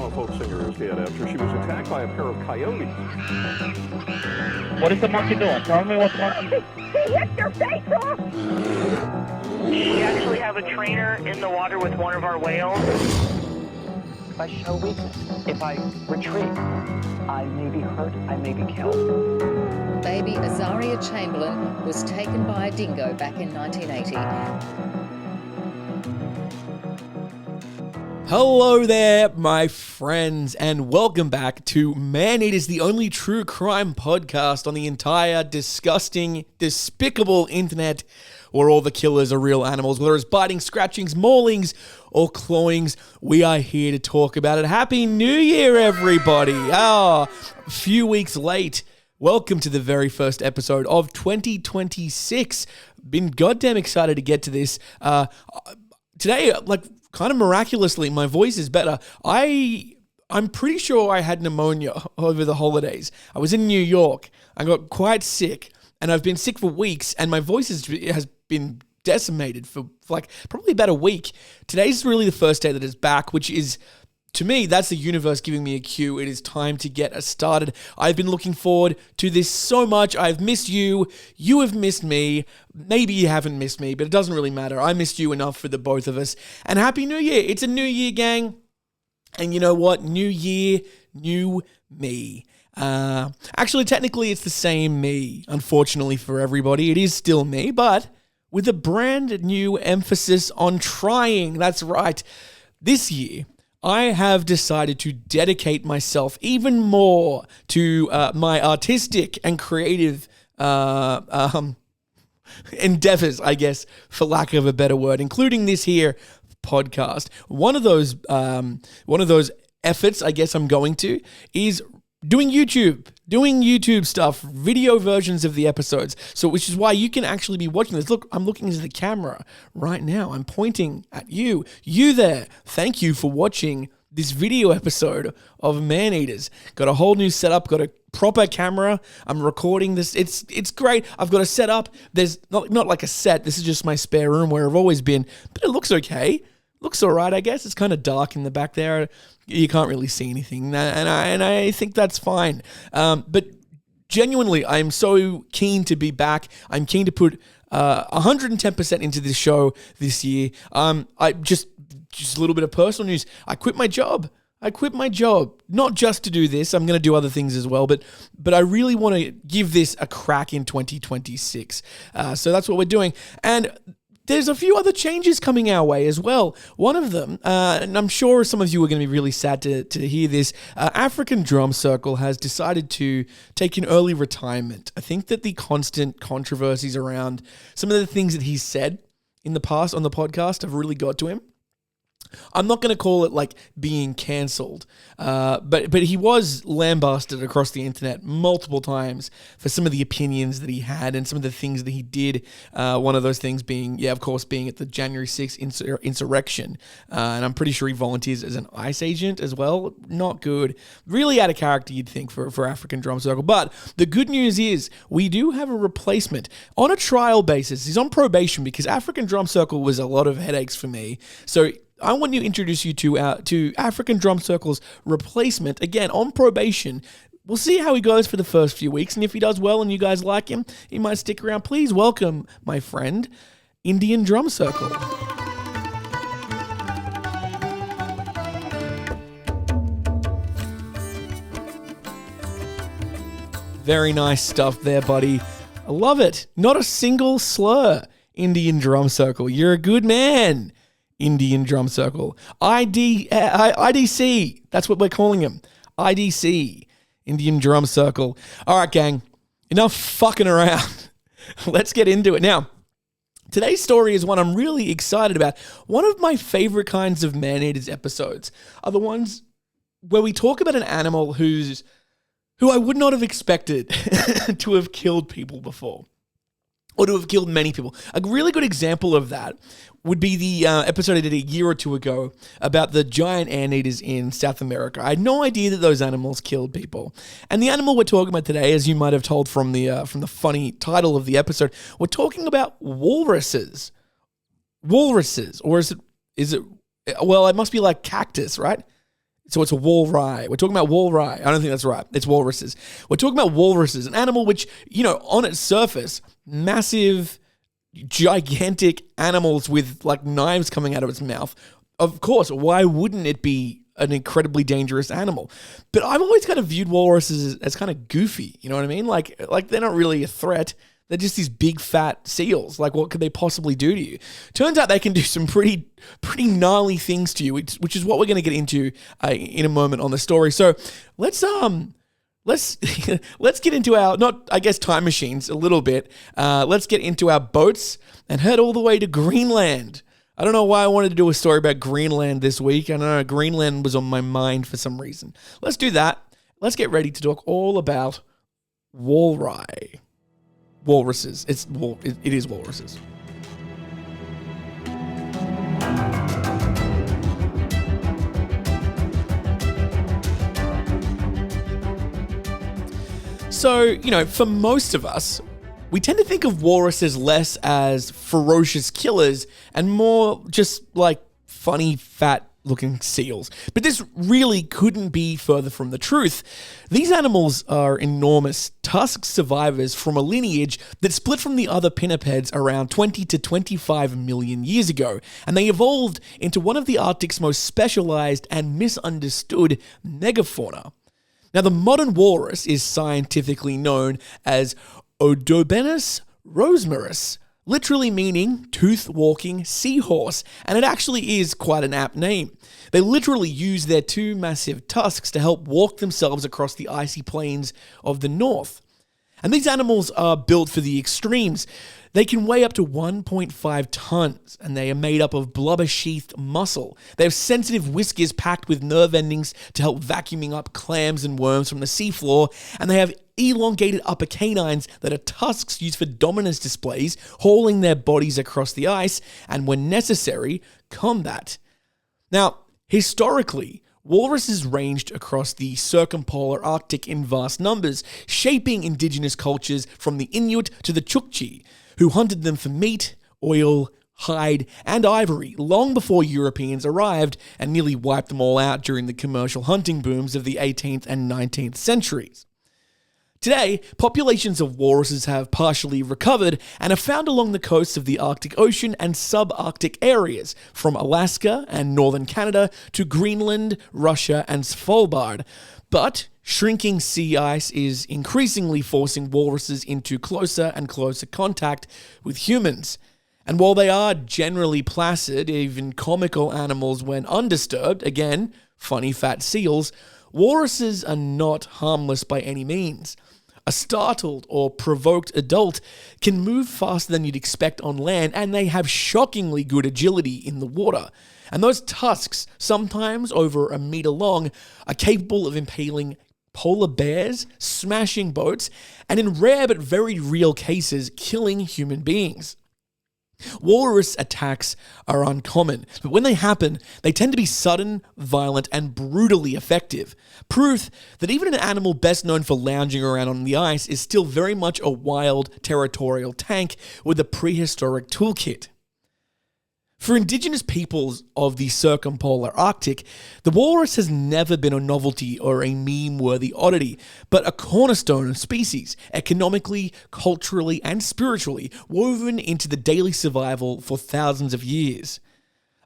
Latino folk singer is dead after she was attacked by a pair of coyotes. What is the monkey doing? Tell me what the monkey... He hit your face off! We actually have a trainer in the water with one of our whales. If I show weakness, if I retreat, I may be hurt, I may be killed. Baby Azaria Chamberlain was taken by a dingo back in 1980. Hello there, my friends, and welcome back to Man-Eaters, the only true crime podcast on the entire disgusting, despicable internet, where all the killers are real animals, whether it's biting, scratchings, maulings, or clawings. We are here to talk about it. Happy New Year, everybody! A few weeks late. Welcome to the very first episode of 2026. Been goddamn excited to get to this. Today, kind of miraculously, my voice is better. I'm pretty sure I had pneumonia over the holidays. I was in New York. I got quite sick, and I've been sick for weeks, and my voice has been decimated for probably about a week. Today's really the first day that it's back, which is, to me, that's the universe giving me a cue. It is time to get us started. I've been looking forward to this so much. I've missed you. You have missed me. Maybe you haven't missed me, but it doesn't really matter. I missed you enough for the both of us. And Happy New Year. It's a new year, gang. And you know what? New year, new me. Actually, technically, it's the same me, unfortunately for everybody. It is still me, but with a brand new emphasis on trying. That's right. This year, I have decided to dedicate myself even more to my artistic and creative endeavors, I guess, for lack of a better word, including this here podcast. One of those efforts, I guess I'm going to, is doing YouTube stuff, video versions of the episodes. So, which is why you can actually be watching this. Look, I'm looking into the camera right now. I'm pointing at you. You there. Thank you for watching this video episode of Man-Eaters. Got a whole new setup, got a proper camera. I'm recording this. It's great. I've got a setup. There's not like a set. This is just my spare room where I've always been, but it looks okay. Looks all right, I guess. It's kind of dark in the back there. You can't really see anything, and I think that's fine. But genuinely, I'm so keen to be back. I'm keen to put 110% into this show this year. I just a little bit of personal news. I quit my job. Not just to do this. I'm going to do other things as well, but I really want to give this a crack in 2026. So that's what we're doing. And there's a few other changes coming our way as well. One of them, and I'm sure some of you are going to be really sad to hear this, African Drum Circle has decided to take an early retirement. I think that the constant controversies around some of the things that he's said in the past on the podcast have really got to him. I'm not going to call it being cancelled, but he was lambasted across the internet multiple times for some of the opinions that he had and some of the things that he did. One of those things being, of course, being at the January 6th insurrection. And I'm pretty sure he volunteers as an ICE agent as well. Not good. Really out of character, you'd think, for African Drum Circle. But the good news is we do have a replacement on a trial basis. He's on probation because African Drum Circle was a lot of headaches for me. So I want to introduce you to African Drum Circle's replacement, again, on probation. We'll see how he goes for the first few weeks, and if he does well and you guys like him, he might stick around. Please welcome my friend, Indian Drum Circle. Very nice stuff there, buddy. I love it. Not a single slur, Indian Drum Circle. You're a good man. Indian Drum Circle. IDC. That's what we're calling him. IDC. Indian Drum Circle. All right, gang. Enough fucking around. Let's get into it. Now, today's story is one I'm really excited about. One of my favorite kinds of Man-Eaters episodes are the ones where we talk about an animal who I would not have expected to have killed people before, or to have killed many people. A really good example of that would be the episode I did a year or two ago about the giant anteaters in South America. I had no idea that those animals killed people. And the animal we're talking about today, as you might have told from the funny title of the episode, we're talking about walruses. Walruses, or is it? Well, it must be like cactus, right? So it's a walrus. We're talking about walrus. I don't think that's right. It's walruses. We're talking about walruses, an animal which, on its surface, massive, gigantic animals with like knives coming out of its mouth. Of course, why wouldn't it be an incredibly dangerous animal? But I've always kind of viewed walruses as kind of goofy. You know what I mean? Like they're not really a threat. They're just these big fat seals. Like, what could they possibly do to you? Turns out they can do some pretty gnarly things to you, which is what we're going to get into in a moment on the story. So let's let's get into our, not I guess time machines a little bit. Let's get into our boats and head all the way to Greenland. I don't know why I wanted to do a story about Greenland this week. I don't know, Greenland was on my mind for some reason. Let's do that. Let's get ready to talk all about walruses. It is walruses. So, for most of us, we tend to think of walruses less as ferocious killers and more just like funny, fat-looking seals. But this really couldn't be further from the truth. These animals are enormous, tusked survivors from a lineage that split from the other pinnipeds around 20 to 25 million years ago, and they evolved into one of the Arctic's most specialized and misunderstood megafauna. Now, the modern walrus is scientifically known as Odobenus rosmarus, literally meaning tooth-walking seahorse, and it actually is quite an apt name. They literally use their two massive tusks to help walk themselves across the icy plains of the north. And these animals are built for the extremes. They can weigh up to 1.5 tons, and they are made up of blubber-sheathed muscle. They have sensitive whiskers packed with nerve endings to help vacuuming up clams and worms from the seafloor, and they have elongated upper canines that are tusks used for dominance displays, hauling their bodies across the ice, and when necessary, combat. Now, historically, walruses ranged across the circumpolar Arctic in vast numbers, shaping indigenous cultures from the Inuit to the Chukchi, who hunted them for meat, oil, hide, and ivory long before Europeans arrived and nearly wiped them all out during the commercial hunting booms of the 18th and 19th centuries. Today, populations of walruses have partially recovered and are found along the coasts of the Arctic Ocean and subarctic areas, from Alaska and northern Canada to Greenland, Russia, and Svalbard. But shrinking sea ice is increasingly forcing walruses into closer and closer contact with humans. And while they are generally placid, even comical animals when undisturbed, again, funny fat seals, walruses are not harmless by any means. A startled or provoked adult can move faster than you'd expect on land, and they have shockingly good agility in the water. And those tusks, sometimes over 1 meter long, are capable of impaling polar bears, smashing boats, and in rare but very real cases, killing human beings. Walrus attacks are uncommon, but when they happen, they tend to be sudden, violent, and brutally effective. Proof that even an animal best known for lounging around on the ice is still very much a wild, territorial tank with a prehistoric toolkit. For indigenous peoples of the circumpolar Arctic, the walrus has never been a novelty or a meme-worthy oddity, but a cornerstone of species, economically, culturally, and spiritually woven into the daily survival for thousands of years.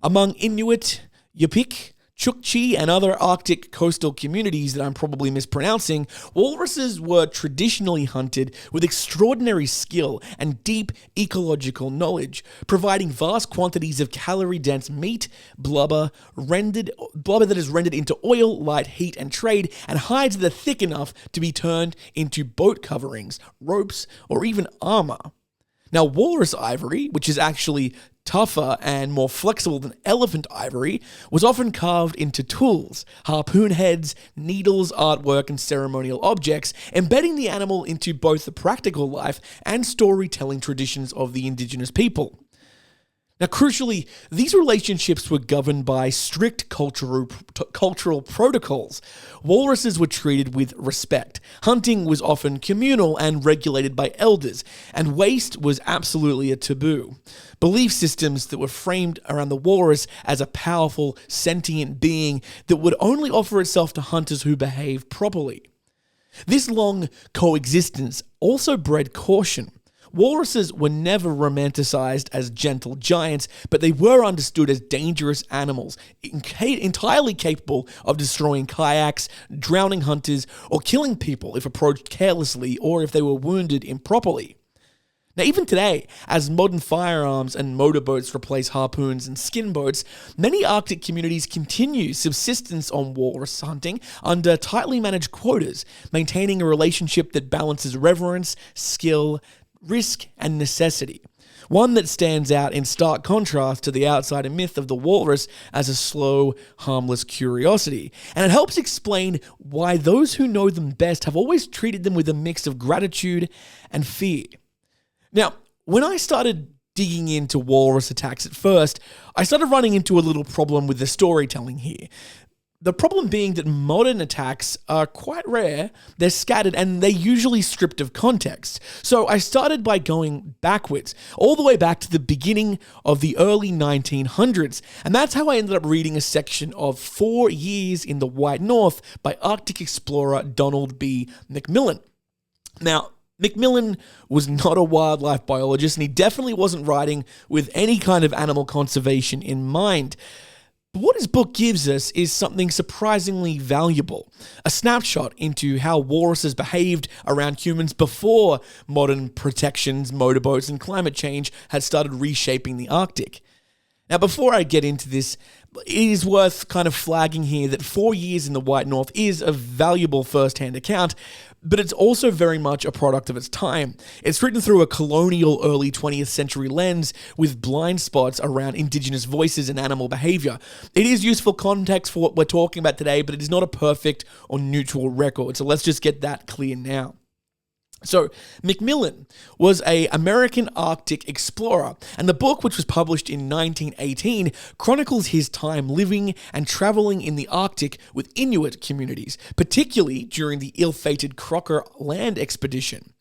Among Inuit, Yupik, Chukchi, and other Arctic coastal communities that I'm probably mispronouncing, walruses were traditionally hunted with extraordinary skill and deep ecological knowledge, providing vast quantities of calorie-dense meat, blubber that is rendered into oil, light, heat, and trade, and hides that are thick enough to be turned into boat coverings, ropes, or even armor. Now, walrus ivory, which is actually tougher and more flexible than elephant ivory, was often carved into tools, harpoon heads, needles, artwork, and ceremonial objects, embedding the animal into both the practical life and storytelling traditions of the indigenous people. Now, crucially, these relationships were governed by strict cultural protocols. Walruses were treated with respect. Hunting was often communal and regulated by elders, and waste was absolutely a taboo. Belief systems that were framed around the walrus as a powerful, sentient being that would only offer itself to hunters who behaved properly. This long coexistence also bred caution. Walruses were never romanticized as gentle giants, but they were understood as dangerous animals, entirely capable of destroying kayaks, drowning hunters, or killing people if approached carelessly or if they were wounded improperly. Now, even today, as modern firearms and motorboats replace harpoons and skin boats, many Arctic communities continue subsistence on walrus hunting under tightly managed quotas, maintaining a relationship that balances reverence, skill, risk, and necessity. One that stands out in stark contrast to the outsider myth of the walrus as a slow, harmless curiosity. And it helps explain why those who know them best have always treated them with a mix of gratitude and fear. Now, when I started digging into walrus attacks at first, I started running into a little problem with the storytelling here. The problem being that modern attacks are quite rare, they're scattered, and they're usually stripped of context. So I started by going backwards, all the way back to the beginning of the early 1900s, and that's how I ended up reading a section of 4 Years in the White North by Arctic explorer Donald B. McMillan. Now, McMillan was not a wildlife biologist, and he definitely wasn't writing with any kind of animal conservation in mind. But what his book gives us is something surprisingly valuable, a snapshot into how walruses behaved around humans before modern protections, motorboats, and climate change had started reshaping the Arctic. Now, before I get into this, it is worth kind of flagging here that 4 Years in the White North is a valuable first-hand account, but it's also very much a product of its time. It's written through a colonial early 20th century lens with blind spots around indigenous voices and animal behavior. It is useful context for what we're talking about today, but it is not a perfect or neutral record, so let's just get that clear now. So, McMillan was an American Arctic explorer, and the book, which was published in 1918, chronicles his time living and traveling in the Arctic with Inuit communities, particularly during the ill-fated Crocker land expedition.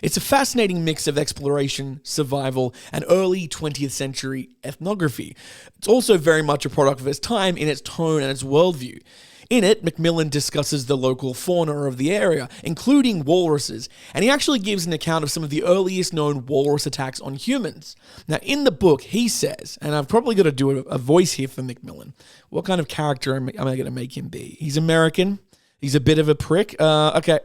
It's a fascinating mix of exploration, survival, and early 20th century ethnography. It's also very much a product of its time in its tone and its worldview. In it, McMillan discusses the local fauna of the area, including walruses, and he actually gives an account of some of the earliest known walrus attacks on humans. Now, in the book, he says, and I've probably got to do a voice here for McMillan. What kind of character am I going to make him be? He's American. He's a bit of a prick. Okay.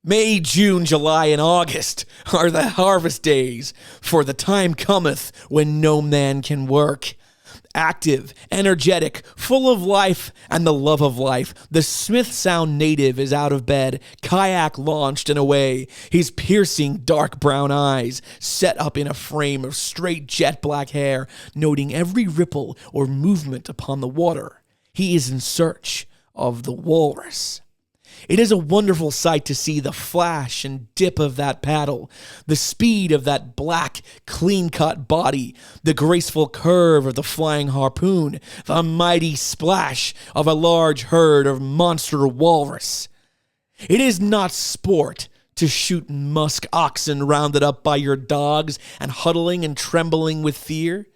May, June, July, and August are the harvest days, for the time cometh when no man can work. Active, energetic, full of life and the love of life, the Smith Sound native is out of bed, kayak launched and away, his piercing dark brown eyes set up in a frame of straight jet black hair, noting every ripple or movement upon the water. He is in search of the walrus. It is a wonderful sight to see the flash and dip of that paddle, the speed of that black, clean-cut body, the graceful curve of the flying harpoon, the mighty splash of a large herd of monster walrus. It is not sport to shoot musk oxen rounded up by your dogs and huddling and trembling with fear.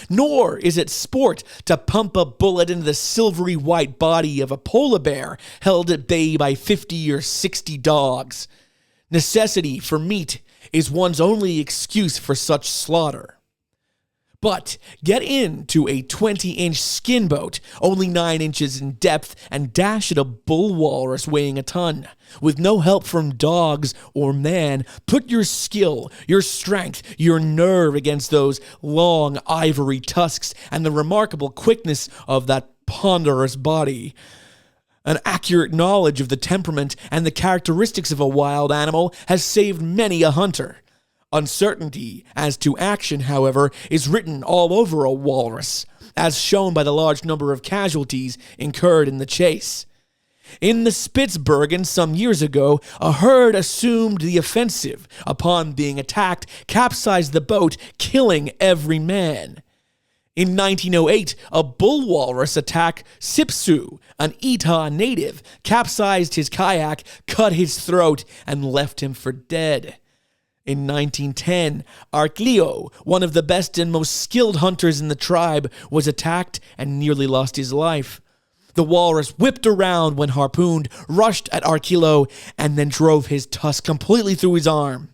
Nor is it sport to pump a bullet into the silvery white body of a polar bear held at bay by 50 or 60 dogs. Necessity for meat is one's only excuse for such slaughter. But get into a 20-inch skin boat, only 9 inches in depth, and dash at a bull walrus weighing a ton. With no help from dogs or man, put your skill, your strength, your nerve against those long ivory tusks and the remarkable quickness of that ponderous body. An accurate knowledge of the temperament and the characteristics of a wild animal has saved many a hunter. Uncertainty as to action, however, is written all over a walrus, as shown by the large number of casualties incurred in the chase. In the Spitzbergen some years ago, a herd assumed the offensive. Upon being attacked, capsized the boat, killing every man. In 1908, a bull walrus attacked Sipsu, an Etah native, capsized his kayak, cut his throat, and left him for dead. In 1910, Arkleo, one of the best and most skilled hunters in the tribe, was attacked and nearly lost his life. The walrus whipped around when harpooned, rushed at Arkleo, and then drove his tusk completely through his arm.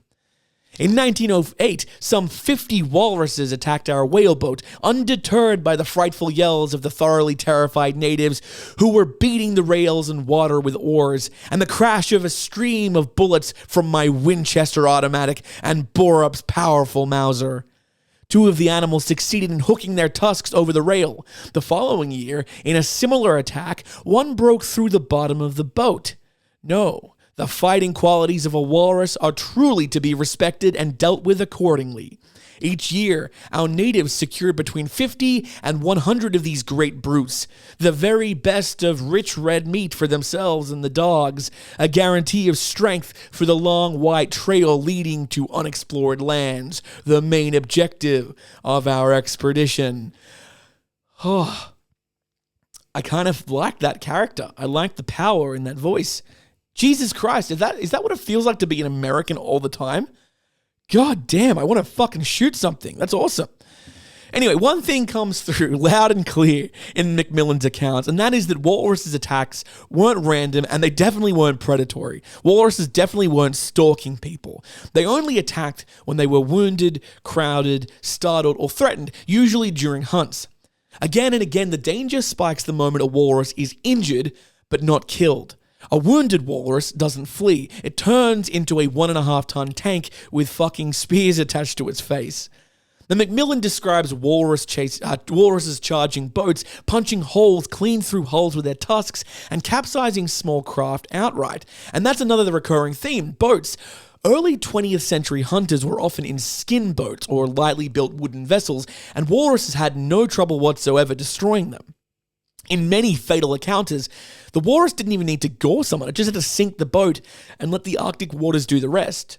In 1908, some 50 walruses attacked our whaleboat, undeterred by the frightful yells of the thoroughly terrified natives who were beating the rails and water with oars, and the crash of a stream of bullets from my Winchester automatic and Borup's powerful Mauser. 2 of the animals succeeded in hooking their tusks over the rail. The following year, in a similar attack, one broke through the bottom of the boat. No. The fighting qualities of a walrus are truly to be respected and dealt with accordingly. Each year, our natives secured between 50 and 100 of these great brutes, the very best of rich red meat for themselves and the dogs, a guarantee of strength for the long white trail leading to unexplored lands, the main objective of our expedition. Oh, I kind of like that character. I like the power in that voice. Jesus Christ, is that what it feels like to be an American all the time? God damn, I want to fucking shoot something. That's awesome. Anyway, one thing comes through loud and clear in Macmillan's accounts, and that is that walruses' attacks weren't random and they definitely weren't predatory. Walruses definitely weren't stalking people. They only attacked when they were wounded, crowded, startled, or threatened, usually during hunts. Again and again, the danger spikes the moment a walrus is injured but not killed. A wounded walrus doesn't flee. It turns into a 1.5-ton tank with fucking spears attached to its face. The Macmillan describes walruses charging boats, punching holes clean through hulls with their tusks, and capsizing small craft outright. And that's another recurring theme, boats. Early 20th century hunters were often in skin boats or lightly built wooden vessels, and walruses had no trouble whatsoever destroying them. In many fatal encounters, the walrus didn't even need to gore someone, it just had to sink the boat and let the Arctic waters do the rest.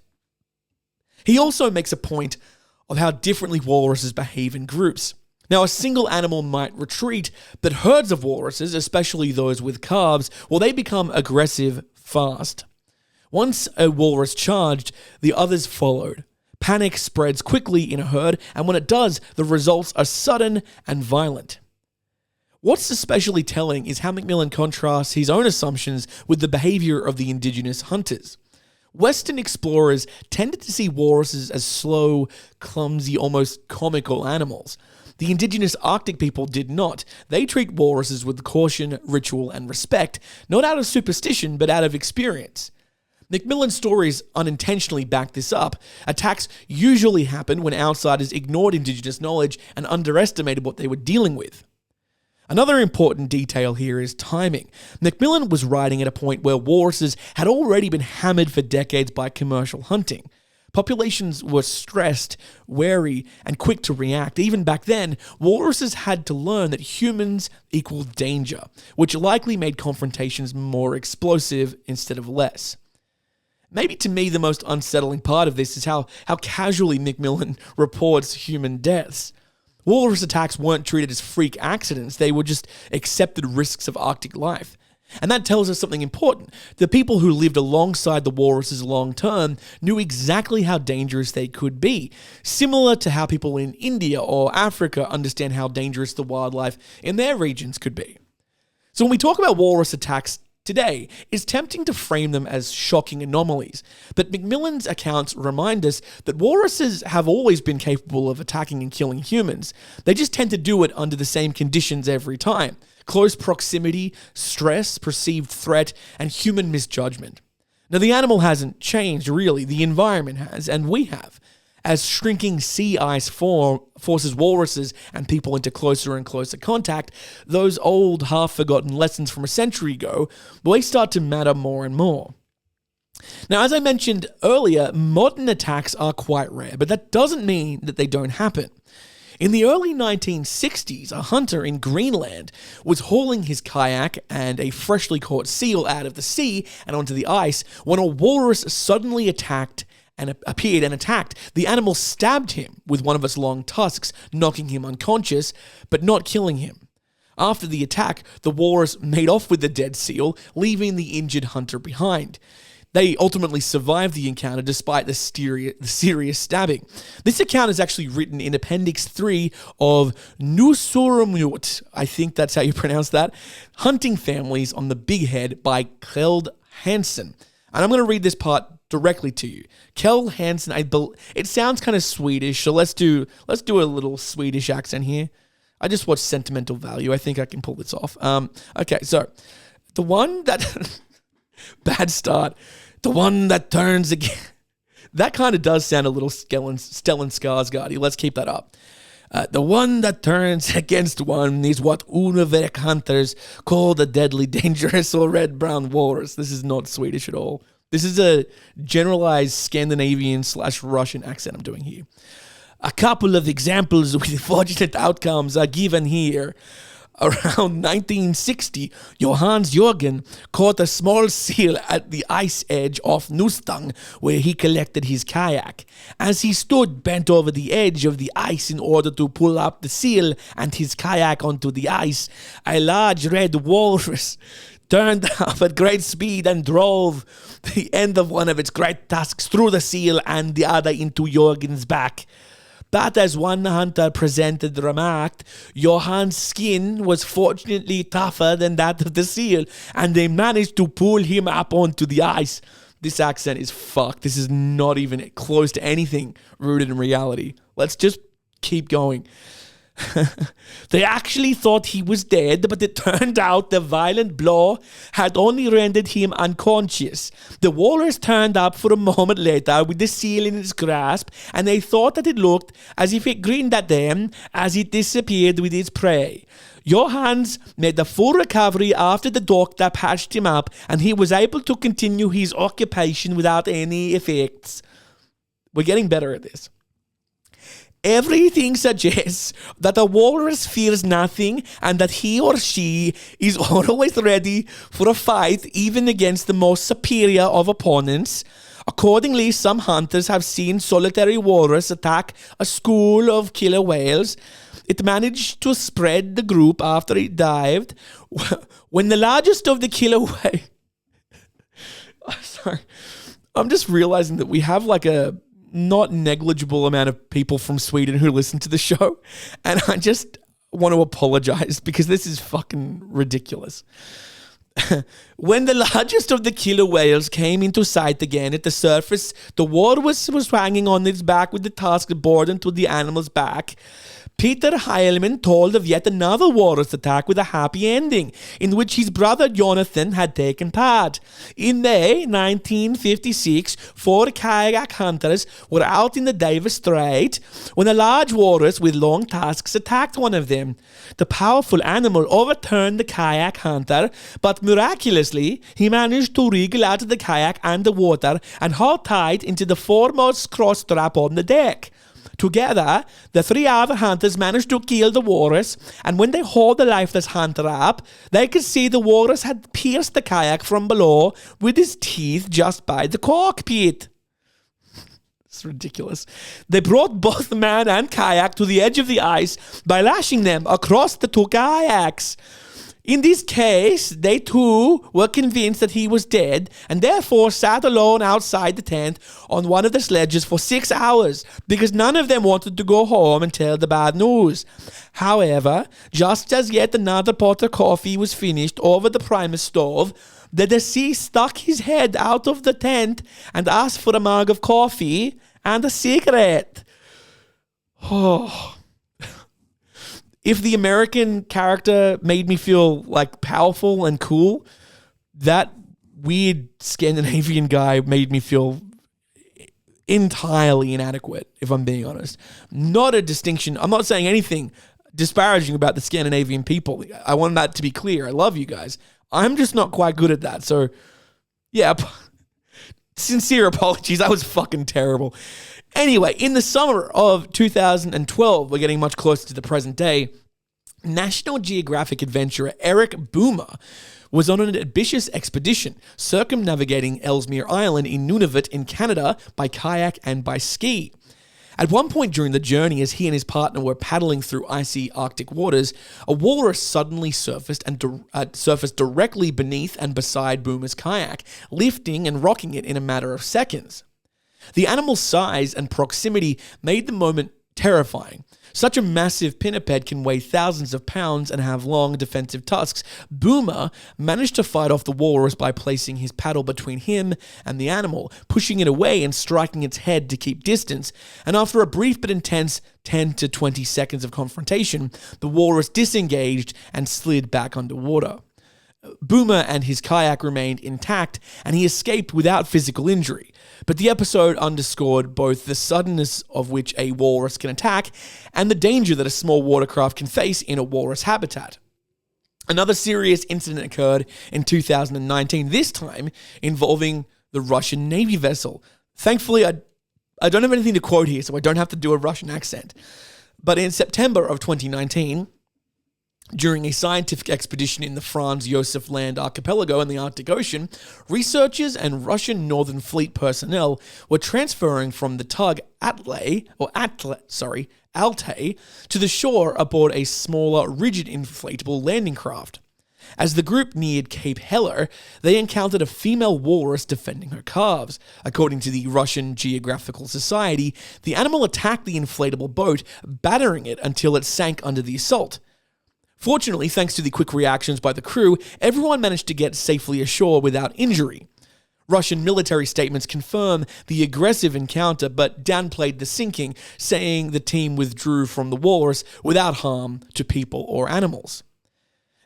He also makes a point of how differently walruses behave in groups. Now, a single animal might retreat, but herds of walruses, especially those with calves, well, they become aggressive fast. Once a walrus charged, the others followed. Panic spreads quickly in a herd, and when it does, the results are sudden and violent. What's especially telling is how Macmillan contrasts his own assumptions with the behavior of the indigenous hunters. Western explorers tended to see walruses as slow, clumsy, almost comical animals. The indigenous Arctic people did not. They treat walruses with caution, ritual, and respect, not out of superstition, but out of experience. Macmillan's stories unintentionally back this up. Attacks usually happened when outsiders ignored indigenous knowledge and underestimated what they were dealing with. Another important detail here is timing. Macmillan was writing at a point where walruses had already been hammered for decades by commercial hunting. Populations were stressed, wary, and quick to react. Even back then, walruses had to learn that humans equaled danger, which likely made confrontations more explosive instead of less. Maybe to me the most unsettling part of this is how casually Macmillan reports human deaths. Walrus attacks weren't treated as freak accidents, they were just accepted risks of Arctic life. And that tells us something important. The people who lived alongside the walruses long term knew exactly how dangerous they could be, similar to how people in India or Africa understand how dangerous the wildlife in their regions could be. So when we talk about walrus attacks today, it's tempting to frame them as shocking anomalies, but Macmillan's accounts remind us that walruses have always been capable of attacking and killing humans. They just tend to do it under the same conditions every time: close proximity, stress, perceived threat, and human misjudgment. Now, the animal hasn't changed, really. The environment has, and we have. As shrinking sea ice forces walruses and people into closer and closer contact, those old, half-forgotten lessons from a century ago, well, they start to matter more and more. Now, as I mentioned earlier, modern attacks are quite rare, but that doesn't mean that they don't happen. In the early 1960s, a hunter in Greenland was hauling his kayak and a freshly caught seal out of the sea and onto the ice when a walrus suddenly appeared and attacked. The animal stabbed him with one of its long tusks, knocking him unconscious, but not killing him. After the attack, the walrus made off with the dead seal, leaving the injured hunter behind. They ultimately survived the encounter despite the serious stabbing. This account is actually written in Appendix 3 of Nusurumut, I think that's how you pronounce that, Hunting Families on the Big Head by Kjeld Hansen. And I'm going to read this part directly to you. Kjeld Hansen, it sounds kind of Swedish, so let's do a little Swedish accent here. I just watched Sentimental Value. I think I can pull this off. Okay, so the one that... bad start. The one that turns again. That kind of does sound a little Stellan Skarsgård. Let's keep that up. The one that turns against one is what Uneverk hunters call the deadly dangerous or red-brown walrus. This is not Swedish at all. This is a generalized Scandinavian/Russian accent I'm doing here. A couple of examples with fortunate outcomes are given here. Around 1960, Johannes Jørgen caught a small seal at the ice edge off Nustang, where he collected his kayak. As he stood bent over the edge of the ice in order to pull up the seal and his kayak onto the ice, a large red walrus turned up at great speed and drove the end of one of its great tusks through the seal and the other into Jørgen's back. But as one hunter presented remarked, Johan's skin was fortunately tougher than that of the seal, and they managed to pull him up onto the ice. This accent is fucked. This is not even close to anything rooted in reality. Let's just keep going. They actually thought he was dead, but it turned out the violent blow had only rendered him unconscious. The walrus turned up for a moment later with the seal in its grasp, and they thought that it looked as if it grinned at them as it disappeared with its prey. Johannes made a full recovery after the doctor patched him up, and he was able to continue his occupation without any effects. We're getting better at this. Everything suggests that a walrus fears nothing and that he or she is always ready for a fight, even against the most superior of opponents. Accordingly, some hunters have seen solitary walrus attack a school of killer whales. It managed to spread the group after it dived. When the largest of the killer whales... Sorry. I'm just realizing that we have like a not negligible amount of people from Sweden who listen to the show, and I just want to apologize because this is fucking ridiculous. When the largest of the killer whales came into sight again at the surface, the walrus was hanging on its back with the tusk bored into the animal's back. Peter Heilman told of yet another walrus attack with a happy ending, in which his brother Jonathan had taken part. In May 1956, 4 kayak hunters were out in the Davis Strait when a large walrus with long tusks attacked one of them. The powerful animal overturned the kayak hunter, but miraculously, he managed to wriggle out of the kayak and the water and haul tight into the foremost cross strap on the deck. Together, the 3 other hunters managed to kill the walrus, and when they hauled the lifeless hunter up, they could see the walrus had pierced the kayak from below with his teeth just by the cockpit. It's ridiculous. They brought both man and kayak to the edge of the ice by lashing them across the 2 kayaks. In this case, they too were convinced that he was dead and therefore sat alone outside the tent on one of the sledges for 6 hours because none of them wanted to go home and tell the bad news. However, just as yet another pot of coffee was finished over the primus stove, the deceased stuck his head out of the tent and asked for a mug of coffee and a cigarette. Oh... If the American character made me feel like powerful and cool, that weird Scandinavian guy made me feel entirely inadequate, if I'm being honest. Not a distinction. I'm not saying anything disparaging about the Scandinavian people. I want that to be clear. I love you guys. I'm just not quite good at that. So, yeah, sincere apologies. I was fucking terrible. Anyway, in the summer of 2012, we're getting much closer to the present day, National Geographic adventurer Eric Boomer was on an ambitious expedition circumnavigating Ellesmere Island in Nunavut in Canada by kayak and by ski. At one point during the journey, as he and his partner were paddling through icy Arctic waters, a walrus suddenly surfaced directly beneath and beside Boomer's kayak, lifting and rocking it in a matter of seconds. The animal's size and proximity made the moment terrifying. Such a massive pinniped can weigh thousands of pounds and have long defensive tusks. Boomer managed to fight off the walrus by placing his paddle between him and the animal, pushing it away and striking its head to keep distance. And after a brief but intense 10 to 20 seconds of confrontation, the walrus disengaged and slid back underwater. Boomer and his kayak remained intact, and he escaped without physical injury. But the episode underscored both the suddenness of which a walrus can attack and the danger that a small watercraft can face in a walrus habitat. Another serious incident occurred in 2019, this time involving the Russian Navy vessel. Thankfully, I don't have anything to quote here, so I don't have to do a Russian accent. But in September of 2019, during a scientific expedition in the Franz Josef Land archipelago in the Arctic Ocean, researchers and Russian Northern Fleet personnel were transferring from the tug Altai to the shore aboard a smaller, rigid inflatable landing craft. As the group neared Cape Heller, they encountered a female walrus defending her calves. According to the Russian Geographical Society, the animal attacked the inflatable boat, battering it until it sank under the assault. Fortunately, thanks to the quick reactions by the crew, everyone managed to get safely ashore without injury. Russian military statements confirm the aggressive encounter but downplayed the sinking, saying the team withdrew from the walrus without harm to people or animals.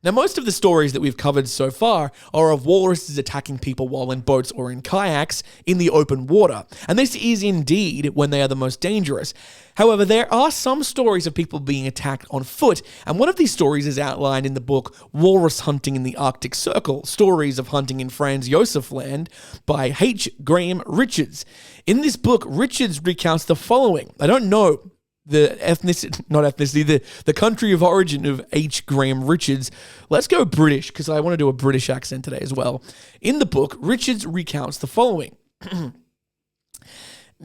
Now, most of the stories that we've covered so far are of walruses attacking people while in boats or in kayaks in the open water, and this is indeed when they are the most dangerous. However, there are some stories of people being attacked on foot, and one of these stories is outlined in the book Walrus Hunting in the Arctic Circle, Stories of Hunting in Franz Josef Land by H. Graham Richards. In this book, Richards recounts the following. I don't know the country of origin of H. Graham Richards. Let's go British, because I want to do a British accent today as well. In the book, Richards recounts the following.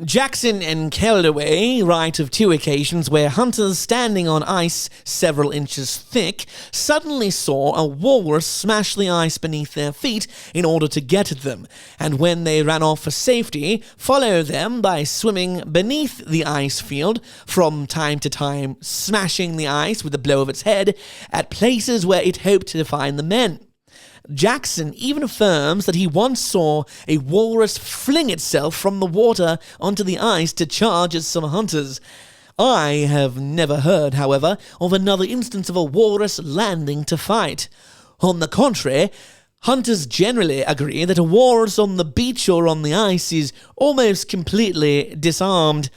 Jackson and Calloway write of two occasions where hunters standing on ice several inches thick suddenly saw a walrus smash the ice beneath their feet in order to get at them, and when they ran off for safety, follow them by swimming beneath the ice field, from time to time smashing the ice with a blow of its head at places where it hoped to find the men. Jackson even affirms that he once saw a walrus fling itself from the water onto the ice to charge at some hunters. I have never heard, however, of another instance of a walrus landing to fight. On the contrary, hunters generally agree that a walrus on the beach or on the ice is almost completely disarmed.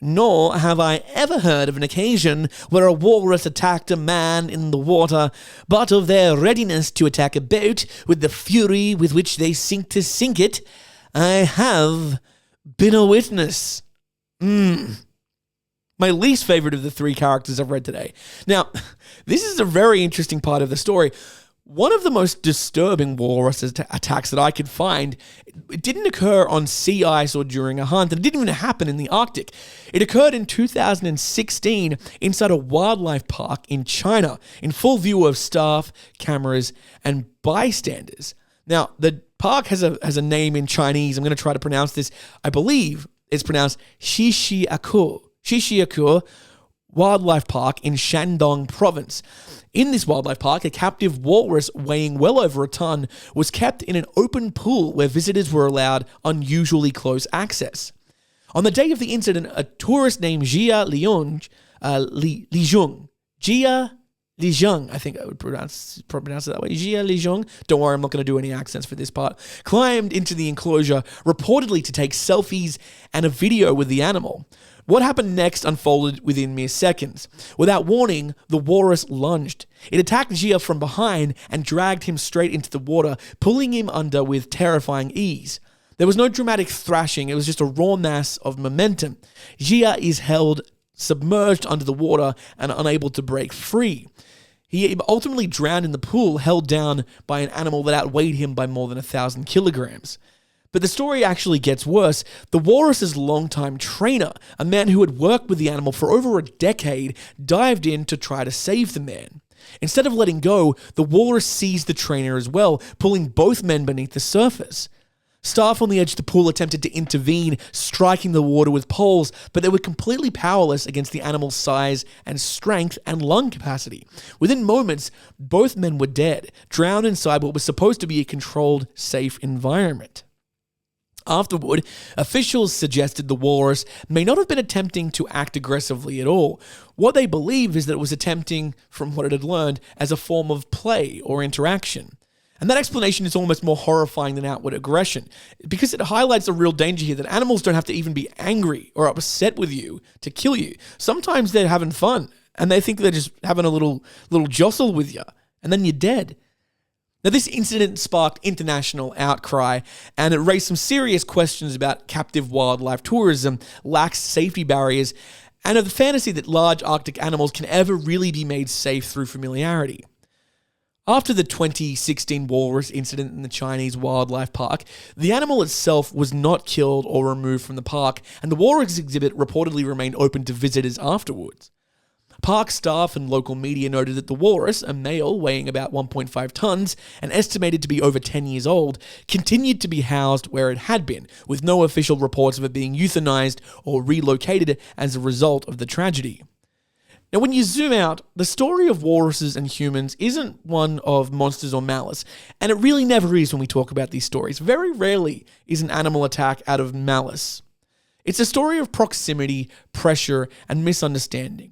Nor have I ever heard of an occasion where a walrus attacked a man in the water, but of their readiness to attack a boat with the fury with which they seek to sink it, I have been a witness. My least favorite of the three characters I've read today. Now, this is a very interesting part of the story. One of the most disturbing walrus attacks that I could find, it didn't occur on sea ice or during a hunt, and it didn't even happen in the Arctic. It occurred in 2016 inside a wildlife park in China, in full view of staff, cameras, and bystanders. Now, the park has a name in Chinese. I'm going to try to pronounce this. I believe it's pronounced Shishiakou Wildlife Park in Shandong Province. In this wildlife park, a captive walrus weighing well over a ton was kept in an open pool where visitors were allowed unusually close access. On the day of the incident, a tourist named Jia Lijung, I think I would pronounce it that way, Jia Lijung, don't worry, I'm not going to do any accents for this part, climbed into the enclosure, reportedly to take selfies and a video with the animal. What happened next unfolded within mere seconds. Without warning, the walrus lunged. It attacked Jia from behind and dragged him straight into the water, pulling him under with terrifying ease. There was no dramatic thrashing, it was just a raw mass of momentum. Jia is held submerged under the water and unable to break free. He ultimately drowned in the pool, held down by an animal that outweighed him by more than 1,000 kilograms. But the story actually gets worse. The Walrus's longtime trainer, a man who had worked with the animal for over a decade, dived in to try to save the man. Instead of letting go, the Walrus seized the trainer as well, pulling both men beneath the surface. Staff on the edge of the pool attempted to intervene, striking the water with poles, but they were completely powerless against the animal's size and strength and lung capacity. Within moments, both men were dead, drowned inside what was supposed to be a controlled, safe environment. Afterward, officials suggested the walrus may not have been attempting to act aggressively at all. What they believe is that it was attempting, from what it had learned, as a form of play or interaction. And that explanation is almost more horrifying than outward aggression, because it highlights the real danger here that animals don't have to even be angry or upset with you to kill you. Sometimes they're having fun, and they think they're just having a little jostle with you, and then you're dead. Now, this incident sparked international outcry, and it raised some serious questions about captive wildlife tourism, lax safety barriers, and of the fantasy that large Arctic animals can ever really be made safe through familiarity. After the 2016 walrus incident in the Chinese wildlife park, the animal itself was not killed or removed from the park, and the walrus exhibit reportedly remained open to visitors afterwards. Park staff and local media noted that the walrus, a male weighing about 1.5 tons and estimated to be over 10 years old, continued to be housed where it had been, with no official reports of it being euthanized or relocated as a result of the tragedy. Now, when you zoom out, the story of walruses and humans isn't one of monsters or malice, and it really never is when we talk about these stories. Very rarely is an animal attack out of malice. It's a story of proximity, pressure, and misunderstanding.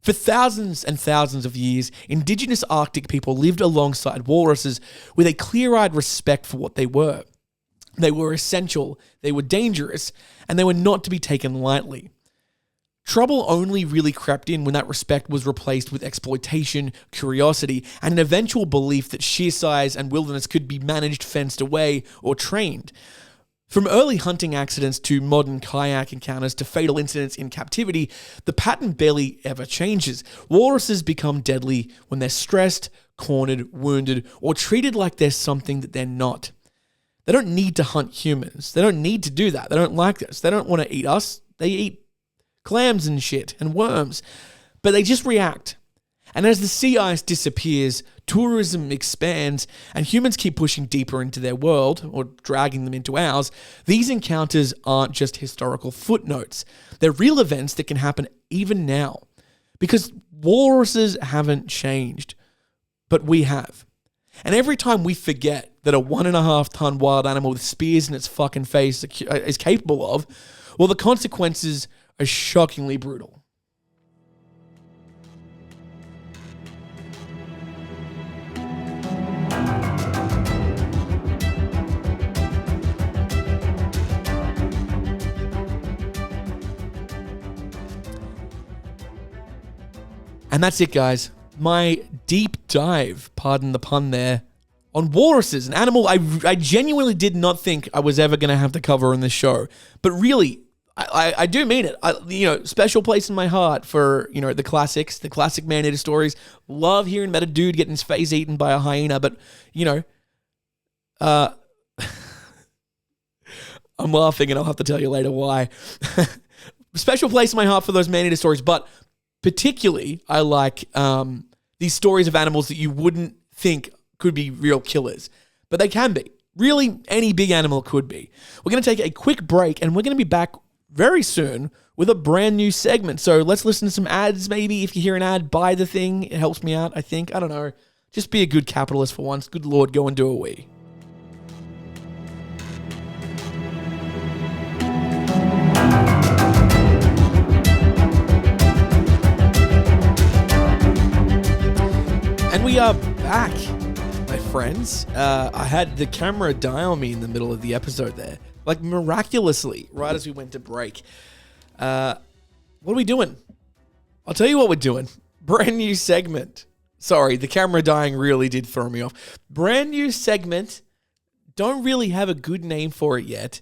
For thousands and thousands of years, indigenous Arctic people lived alongside walruses with a clear-eyed respect for what they were. They were essential, they were dangerous, and they were not to be taken lightly. Trouble only really crept in when that respect was replaced with exploitation, curiosity, and an eventual belief that sheer size and wilderness could be managed, fenced away, or trained. From early hunting accidents to modern kayak encounters to fatal incidents in captivity, the pattern barely ever changes. Walruses become deadly when they're stressed, cornered, wounded, or treated like they're something that they're not. They don't need to hunt humans. They don't need to do that. They don't like us. They don't want to eat us. They eat clams and shit and worms, but they just react. And as the sea ice disappears, tourism expands, and humans keep pushing deeper into their world, or dragging them into ours, these encounters aren't just historical footnotes. They're real events that can happen even now. Because walruses haven't changed, but we have. And every time we forget that a 1.5-ton wild animal with spears in its fucking face is capable of, well, the consequences are shockingly brutal. And that's it, guys. My deep dive, pardon the pun there, on walruses, an animal I genuinely did not think I was ever going to have to cover in this show. But really, I do mean it. Special place in my heart for, the classics, the classic man-eater stories. Love hearing about a dude getting his face eaten by a hyena, but, I'm laughing and I'll have to tell you later why. Special place in my heart for those man-eater stories, but particularly I like these stories of animals that you wouldn't think could be real killers, but they can be. Really, any big animal could be. We're going to take a quick break, and we're going to be back very soon with a brand new segment. So let's listen to some ads. Maybe if you hear an ad, buy the thing. It helps me out, I think. I don't know. Just be a good capitalist for once. Good Lord, go and do a wee. And we are back, my friends. I had the camera die on me in the middle of the episode there. Like miraculously, right as we went to break. What are we doing? I'll tell you what we're doing. Brand new segment. Sorry, the camera dying really did throw me off. Brand new segment. don't really have a good name for it yet,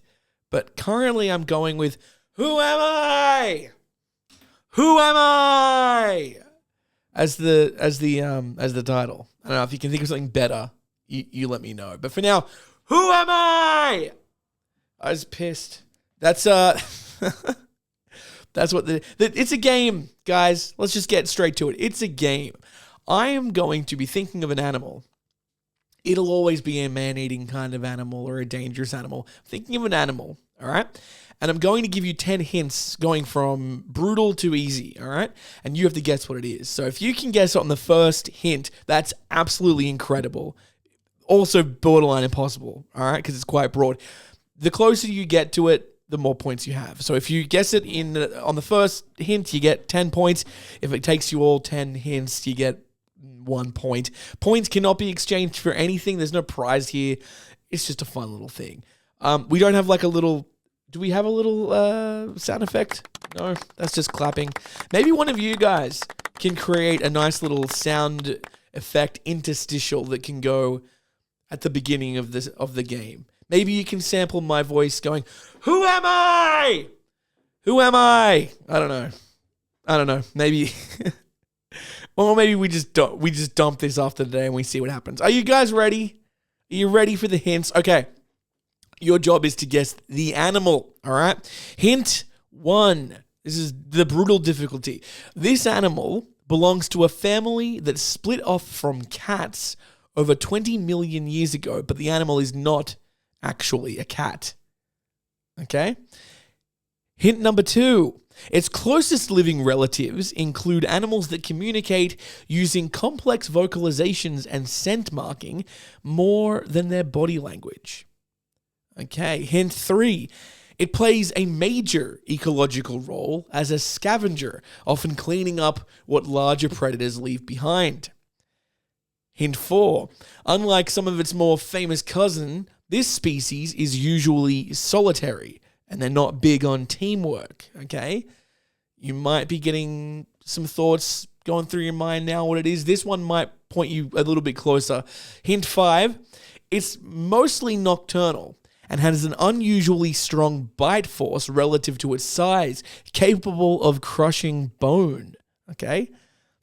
but currently I'm going with Who Am I? Who Am I? As the title. I don't know if you can think of something better, you let me know. But for now, Who Am I? I was pissed. That's that's what it's a game, guys. Let's just get straight to it. It's a game. I am going to be thinking of an animal. It'll always be a man-eating kind of animal or a dangerous animal. Thinking of an animal, all right? And I'm going to give you 10 hints going from brutal to easy, all right? And you have to guess what it is. So if you can guess on the first hint, that's absolutely incredible. Also borderline impossible, all right? Because it's quite broad. The closer you get to it, the more points you have. So if you guess it on the first hint, you get 10 points. If it takes you all 10 hints, you get 1 point. Points cannot be exchanged for anything. There's no prize here. It's just a fun little thing. We don't have like a little... Do we have a little sound effect? No, that's just clapping. Maybe one of you guys can create a nice little sound effect interstitial that can go at the beginning of the game. Maybe you can sample my voice going, "Who am I? Who am I?" I don't know. Maybe, or maybe we just dump this after today and we see what happens. Are you guys ready? Are you ready for the hints? Okay. Your job is to guess the animal, all right? Hint 1. This is the brutal difficulty. This animal belongs to a family that split off from cats over 20 million years ago, but the animal is not actually a cat. Okay? Hint number 2. Its closest living relatives include animals that communicate using complex vocalizations and scent marking more than their body language. Okay, hint 3. It plays a major ecological role as a scavenger, often cleaning up what larger predators leave behind. Hint 4. Unlike some of its more famous cousin, this species is usually solitary, and they're not big on teamwork, okay? You might be getting some thoughts going through your mind now what it is. This one might point you a little bit closer. Hint 5. It's mostly nocturnal and has an unusually strong bite force relative to its size, capable of crushing bone, okay?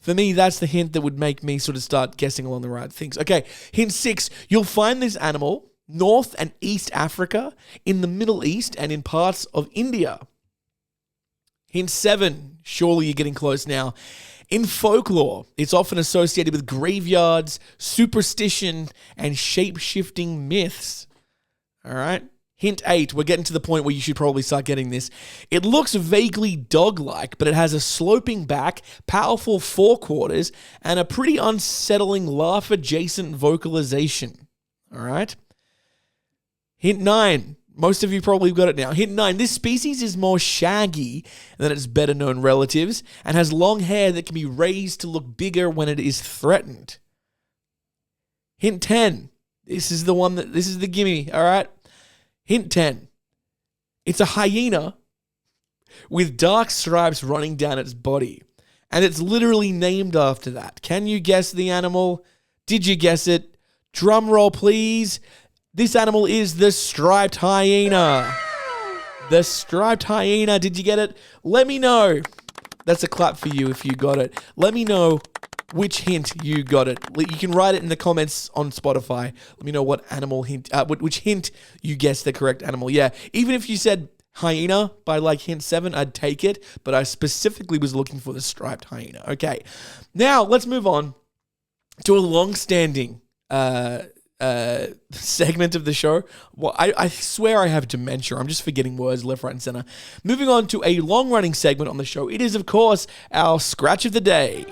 For me, that's the hint that would make me sort of start guessing along the right things. Okay, hint 6, you'll find this animal North and East Africa, in the Middle East, and in parts of India. Hint 7, surely you're getting close now. In folklore, it's often associated with graveyards, superstition, and shape-shifting myths. All right. Hint 8, we're getting to the point where you should probably start getting this. It looks vaguely dog-like, but it has a sloping back, powerful forequarters, and a pretty unsettling laugh-adjacent vocalization. All right. Hint 9, most of you probably got it now. Hint 9, this species is more shaggy than its better-known relatives and has long hair that can be raised to look bigger when it is threatened. Hint 10, this is the gimme, all right? Hint 10. It's a hyena with dark stripes running down its body. And it's literally named after that. Can you guess the animal? Did you guess it? Drum roll, please. This animal is the striped hyena. The striped hyena. Did you get it? Let me know. That's a clap for you if you got it. Let me know which hint you got it. You can write it in the comments on Spotify. Let me know what animal hint, which hint you guessed the correct animal. Yeah, even if you said hyena by like hint 7, I'd take it, but I specifically was looking for the striped hyena. Okay, now let's move on to a long-standing segment of the show. Well, I swear I have dementia. I'm just forgetting words left, right, and center. Moving on to a long-running segment on the show. It is, of course, our Scratch of the Day.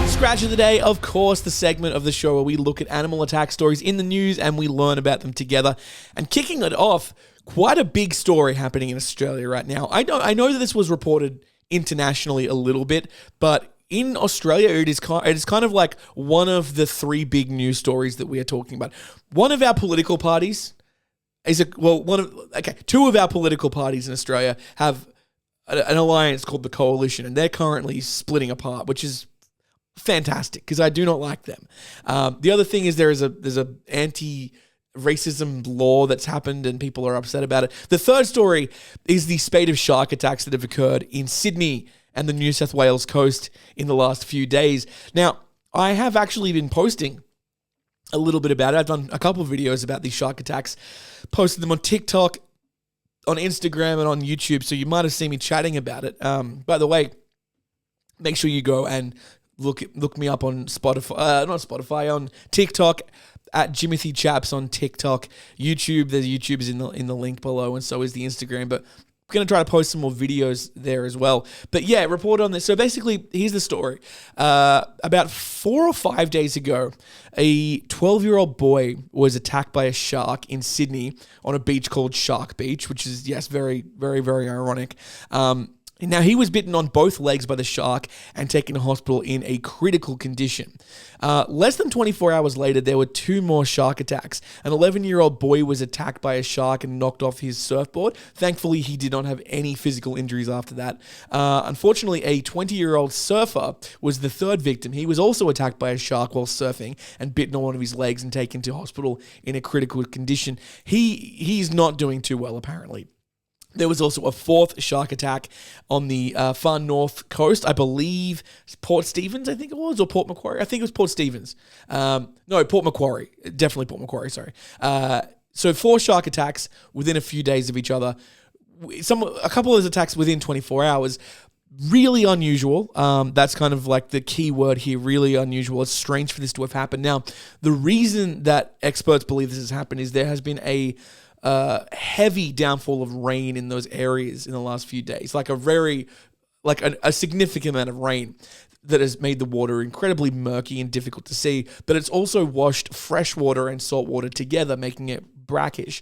Scratch of the Day, of course, the segment of the show where we look at animal attack stories in the news and we learn about them together. And kicking it off, quite a big story happening in Australia right now. I know that this was reported internationally a little bit, but in Australia, it is kind of like one of the 3 big news stories that we are talking about. One of our political parties two of our political parties in Australia have an alliance called the Coalition, and they're currently splitting apart, which is fantastic because I do not like them. The other thing is there's a anti-racism law that's happened and people are upset about it. The third story is the spate of shark attacks that have occurred in Sydney and the New South Wales coast in the last few days. Now, I have actually been posting a little bit about it. I've done a couple of videos about these shark attacks, posted them on TikTok, on Instagram, and on YouTube, so you might have seen me chatting about it. By the way, make sure you go and look me up on Spotify, on TikTok, at Jimothy Chaps on TikTok. YouTube, the YouTube is in the link below, and so is the Instagram, but I'm going to try to post some more videos there as well. But yeah, report on this. So basically, here's the story. About 4 or 5 days ago, a 12-year-old boy was attacked by a shark in Sydney on a beach called Shark Beach, which is, yes, very, very, very ironic. Now, he was bitten on both legs by the shark and taken to hospital in a critical condition. Less than 24 hours later, there were 2 more shark attacks. An 11-year-old boy was attacked by a shark and knocked off his surfboard. Thankfully, he did not have any physical injuries after that. Unfortunately, a 20-year-old surfer was the third victim. He was also attacked by a shark while surfing and bitten on one of his legs and taken to hospital in a critical condition. He's not doing too well, apparently. There was also a 4th shark attack on the far north coast. I believe Port Stephens, I think it was, or Port Macquarie. I think it was Port Stephens. No, Port Macquarie. Definitely Port Macquarie, sorry. So 4 shark attacks within a few days of each other. A couple of those attacks within 24 hours. Really unusual. That's kind of like the key word here, really unusual. It's strange for this to have happened. Now, the reason that experts believe this has happened is there has been a heavy downfall of rain in those areas in the last few days, like a significant amount of rain that has made the water incredibly murky and difficult to see, but it's also washed fresh water and salt water together, making it brackish.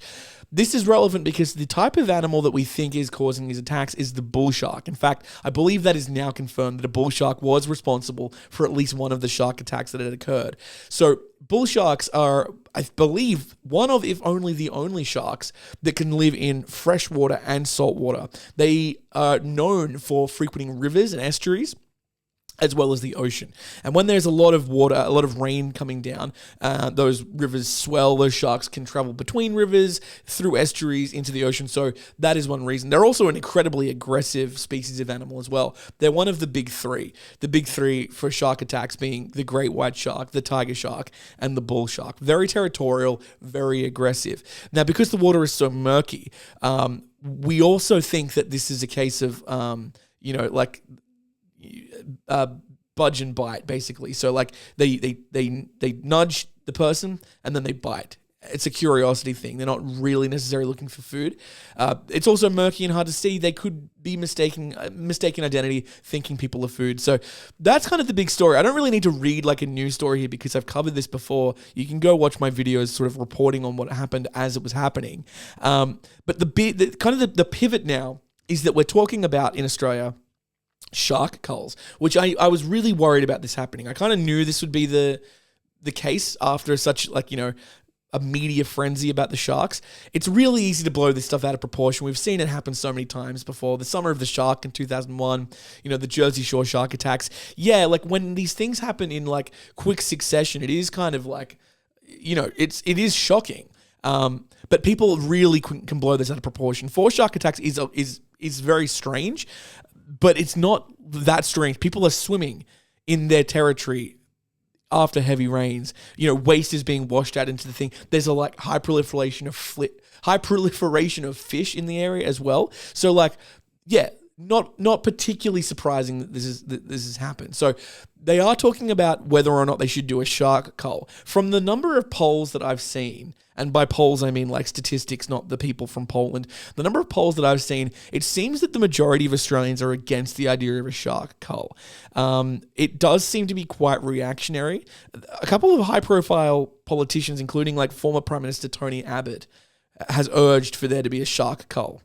This is relevant because the type of animal that we think is causing these attacks is the bull shark. In fact, I believe that is now confirmed that a bull shark was responsible for at least one of the shark attacks that had occurred. So bull sharks are, I believe, one of, if only the only sharks that can live in fresh water and salt water. They are known for frequenting rivers and estuaries, as well as the ocean. And when there's a lot of water, a lot of rain coming down, those rivers swell, those sharks can travel between rivers, through estuaries, into the ocean. So that is one reason. They're also an incredibly aggressive species of animal as well. They're one of the big 3. The big 3 for shark attacks being the great white shark, the tiger shark, and the bull shark. Very territorial, very aggressive. Now, because the water is so murky, we also think that this is a case of, budge and bite, basically. So like they nudge the person and then they bite. It's a curiosity thing. They're not really necessarily looking for food. It's also murky and hard to see. They could be mistaken identity, thinking people are food. So that's kind of the big story. I don't really need to read like a news story here because I've covered this before. You can go watch my videos sort of reporting on what happened as it was happening. But the pivot now is that we're talking about in Australia shark culls, which I was really worried about this happening. I kind of knew this would be the case after such a media frenzy about the sharks. It's really easy to blow this stuff out of proportion. We've seen it happen so many times before. The Summer of the Shark in 2001, the Jersey Shore shark attacks. Yeah, like when these things happen in like quick succession, it is kind of like, it is shocking. But people really can blow this out of proportion. 4 shark attacks is very strange, but it's not that strange. People are swimming in their territory after heavy rains. Waste is being washed out into the thing. There's a high proliferation of fish in the area as well. So not particularly surprising that this has happened. So they are talking about whether or not they should do a shark cull. From the number of polls that I've seen, and by polls I mean like statistics, not the people from Poland, the number of polls that I've seen, it seems that the majority of Australians are against the idea of a shark cull. It does seem to be quite reactionary. A couple of high-profile politicians, including like former Prime Minister Tony Abbott, has urged for there to be a shark cull.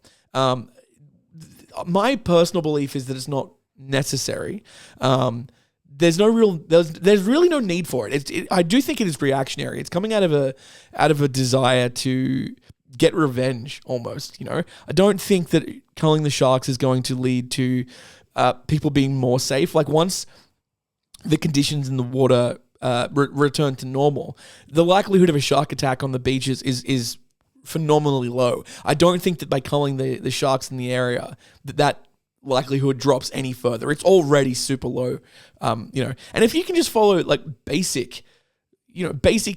My personal belief is that it's not necessary. There's really no need for it. I do think it is reactionary. It's coming out of a desire to get revenge, almost. I don't think that culling the sharks is going to lead to people being more safe. Like once the conditions in the water return to normal, the likelihood of a shark attack on the beaches is phenomenally low. I don't think that by culling the sharks in the area that likelihood drops any further. It's already super low, And if you can just follow like basic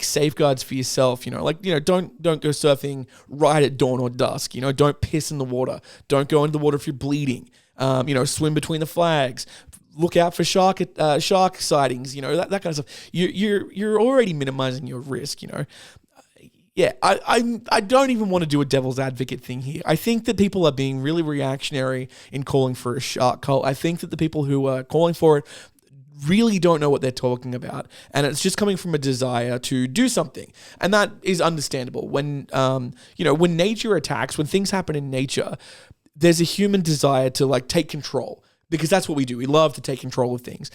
safeguards for yourself, don't go surfing right at dawn or dusk. Don't piss in the water. Don't go into the water if you're bleeding. Swim between the flags. Look out for shark sightings. That kind of stuff. You're already minimizing your risk. Yeah, I don't even want to do a devil's advocate thing here. I think that people are being really reactionary in calling for a shark cult. I think that the people who are calling for it really don't know what they're talking about, and it's just coming from a desire to do something, and that is understandable. When when nature attacks, when things happen in nature, there's a human desire to like take control, because that's what we do. We love to take control of things.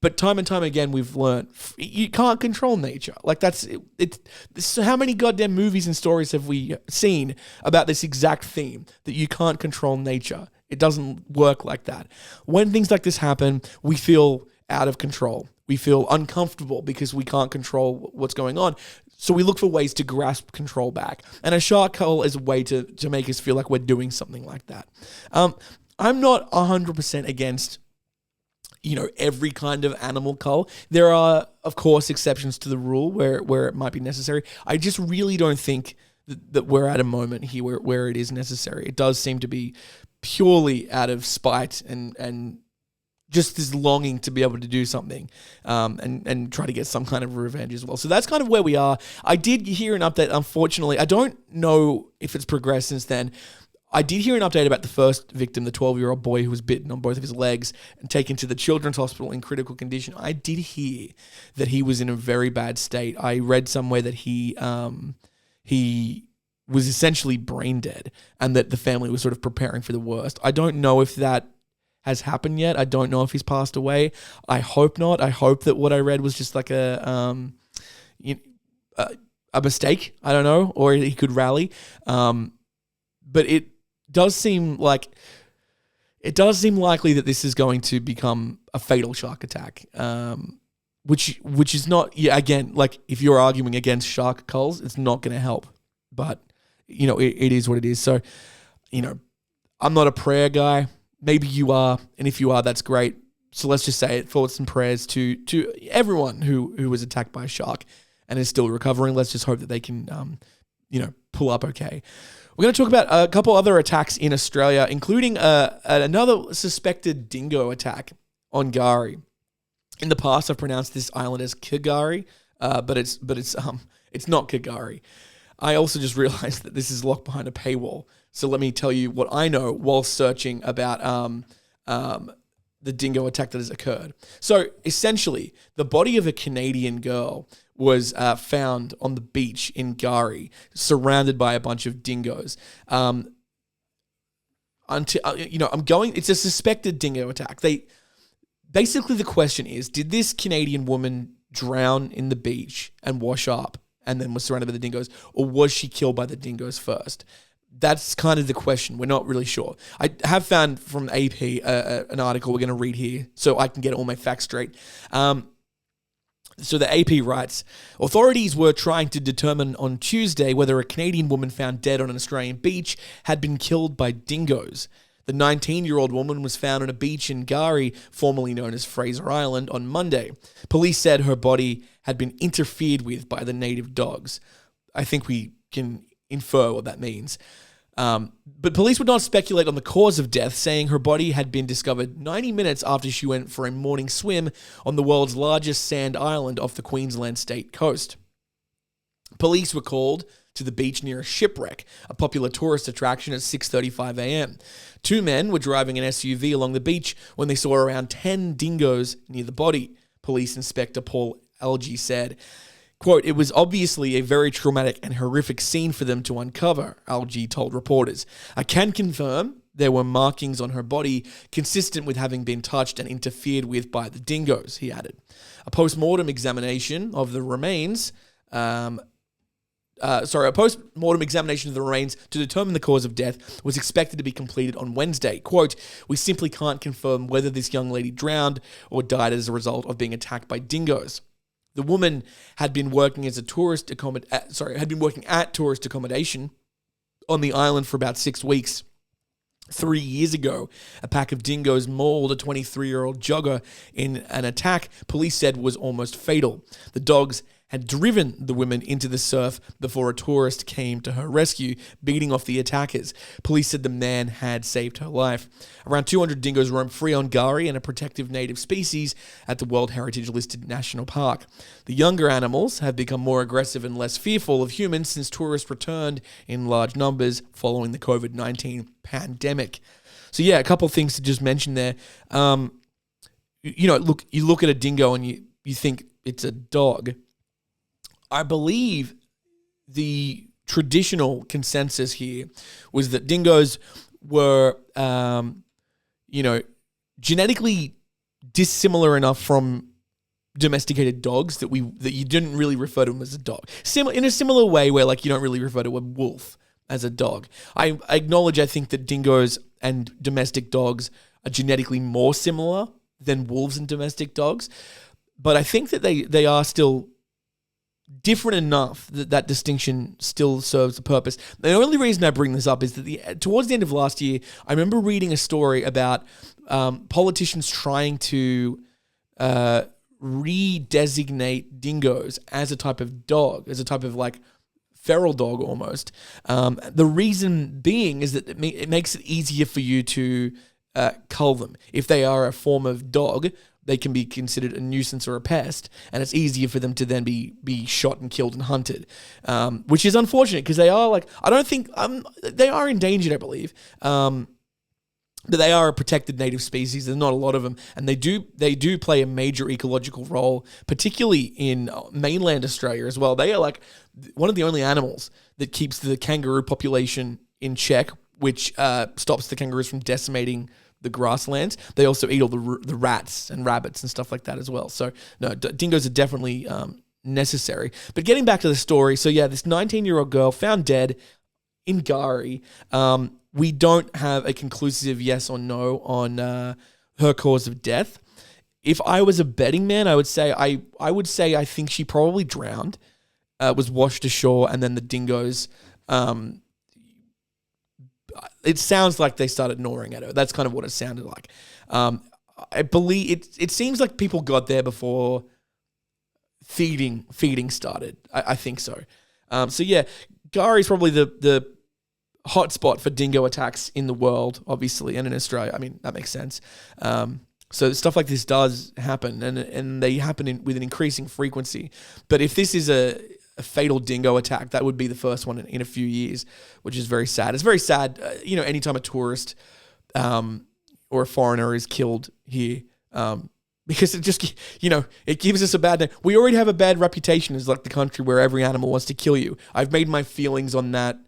But time and time again, we've learned you can't control nature. Like that's it. How many goddamn movies and stories have we seen about this exact theme, that you can't control nature? It doesn't work like that. When things like this happen, we feel out of control. We feel uncomfortable because we can't control what's going on. So we look for ways to grasp control back. And a shark cull is a way to make us feel like we're doing something like that. I'm not 100% against every kind of animal cull. There are, of course, exceptions to the rule where it might be necessary. I just really don't think that we're at a moment here where it is necessary. It does seem to be purely out of spite and just this longing to be able to do something and try to get some kind of revenge as well. So that's kind of where we are. I did hear an update, unfortunately. I don't know if it's progressed since then. I did hear an update about the first victim, the 12-year-old boy who was bitten on both of his legs and taken to the children's hospital in critical condition. I did hear that he was in a very bad state. I read somewhere that he was essentially brain dead and that the family was sort of preparing for the worst. I don't know if that has happened yet. I don't know if he's passed away. I hope not. I hope that what I read was just like a mistake. I don't know, or he could rally. But it does seem likely that this is going to become a fatal shark attack, which is not, again, like if you're arguing against shark culls, it's not going to help. But, it is what it is. So, I'm not a prayer guy. Maybe you are. And if you are, that's great. So let's just say it. Thoughts and prayers to everyone who was attacked by a shark and is still recovering. Let's just hope that they can, pull up okay. We're going to talk about a couple other attacks in Australia, including another suspected dingo attack on Gari. In the past, I've pronounced this island as Kagari, but it's not Kagari. I also just realized that this is locked behind a paywall. So let me tell you what I know while searching about the dingo attack that has occurred. So essentially, the body of a Canadian girl was found on the beach in Gari, surrounded by a bunch of dingoes. It's a suspected dingo attack. Basically the question is, did this Canadian woman drown in the beach and wash up and then was surrounded by the dingoes, or was she killed by the dingoes first? That's kind of the question. We're not really sure. I have found from AP an article we're going to read here so I can get all my facts straight. So the AP writes, authorities were trying to determine on Tuesday whether a Canadian woman found dead on an Australian beach had been killed by dingoes. The 19-year-old woman was found on a beach in Gari, formerly known as Fraser Island, on Monday. Police said her body had been interfered with by the native dogs. I think we can infer what that means. But police would not speculate on the cause of death, saying her body had been discovered 90 minutes after she went for a morning swim on the world's largest sand island off the Queensland state coast. Police were called to the beach near a shipwreck, a popular tourist attraction, at 6:35 a.m. Two men were driving an SUV along the beach when they saw around 10 dingoes near the body. Police Inspector Paul Algie said, quote, "It was obviously a very traumatic and horrific scene for them to uncover," Algie told reporters. "I can confirm there were markings on her body consistent with having been touched and interfered with by the dingoes," he added. A post-mortem examination of the remains A post-mortem examination of the remains to determine the cause of death was expected to be completed on Wednesday. Quote, "We simply can't confirm whether this young lady drowned or died as a result of being attacked by dingoes." The woman had been working at tourist accommodation on the island for about 6 weeks. 3 years ago, a pack of dingoes mauled a 23-year-old jogger in an attack police said was almost fatal. The dogs had driven the woman into the surf before a tourist came to her rescue, beating off the attackers. Police said the man had saved her life. Around 200 dingoes roam free on Gari, and a protective native species at the World Heritage-listed national park. The younger animals have become more aggressive and less fearful of humans since tourists returned in large numbers following the COVID-19 pandemic. So yeah, a couple of things to just mention there. You look at a dingo and you think it's a dog. I believe the traditional consensus here was that dingoes were, genetically dissimilar enough from domesticated dogs that you didn't really refer to them as a dog. In a similar way where like you don't really refer to a wolf as a dog. I acknowledge I think that dingoes and domestic dogs are genetically more similar than wolves and domestic dogs, but I think that they are still different enough that distinction still serves a purpose. The only reason I bring this up is that towards the end of last year, I remember reading a story about politicians trying to redesignate dingoes as a type of dog, as a type of like feral dog almost. The reason being is that it makes it easier for you to cull them. If they are a form of dog, they can be considered a nuisance or a pest, and it's easier for them to then be shot and killed and hunted, which is unfortunate because they are like, I don't think, they are endangered, I believe, but they are a protected native species. There's not a lot of them, and they do play a major ecological role, particularly in mainland Australia as well. They are like one of the only animals that keeps the kangaroo population in check, which stops the kangaroos from decimating the grasslands. They also eat all the rats and rabbits and stuff like that as well. So no, dingoes are definitely necessary. But getting back to the story, so yeah, this 19-year-old girl found dead in Gari. We don't have a conclusive yes or no on her cause of death. If I was a betting man, I would say I think she probably drowned, was washed ashore, and then the dingoes. It sounds like they started gnawing at her. That's kind of what it sounded like. I believe it seems like people got there before feeding started. I think so. So yeah, Gari is probably the hotspot for dingo attacks in the world, obviously, and in Australia. I mean, that makes sense. So stuff like this does happen, and they happen with an increasing frequency. But if this is a fatal dingo attack, that would be the first one in a few years, which is very sad. It's very sad, anytime a tourist or a foreigner is killed here, because it just, it gives us a bad name. We already have a bad reputation as like the country where every animal wants to kill you. I've made my feelings on that,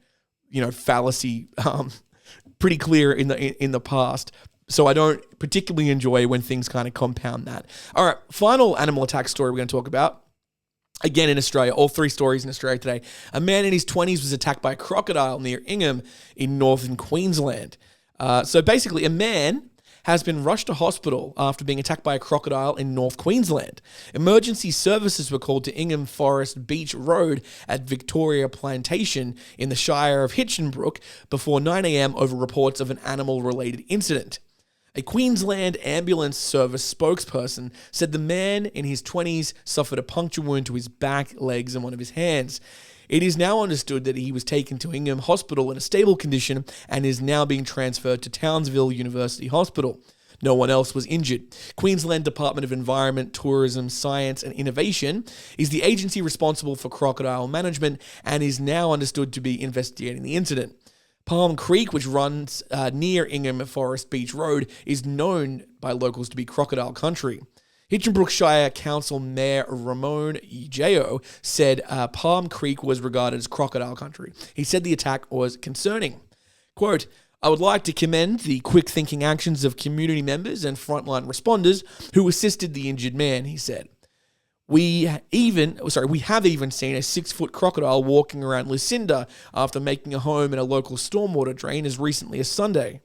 fallacy pretty clear in the past. So I don't particularly enjoy when things kind of compound that. All right, final animal attack story we're going to talk about. Again, in Australia, all three stories in Australia today. A man in his 20s was attacked by a crocodile near Ingham in northern Queensland. So basically, a man has been rushed to hospital after being attacked by a crocodile in North Queensland. Emergency services were called to Ingham Forest Beach Road at Victoria Plantation in the Shire of Hinchinbrook before 9 a.m. over reports of an animal-related incident. A Queensland Ambulance Service spokesperson said the man in his 20s suffered a puncture wound to his back, legs, and one of his hands. It is now understood that he was taken to Ingham Hospital in a stable condition and is now being transferred to Townsville University Hospital. No one else was injured. Queensland Department of Environment, Tourism, Science and Innovation is the agency responsible for crocodile management and is now understood to be investigating the incident. Palm Creek, which runs near Ingham Forest Beach Road, is known by locals to be crocodile country. Hinchinbrook Shire Council Mayor Ramon Ejeo said Palm Creek was regarded as crocodile country. He said the attack was concerning. Quote, "I would like to commend the quick-thinking actions of community members and frontline responders who assisted the injured man," he said. We have even seen a 6-foot crocodile walking around Lucinda after making a home in a local stormwater drain as recently as Sunday.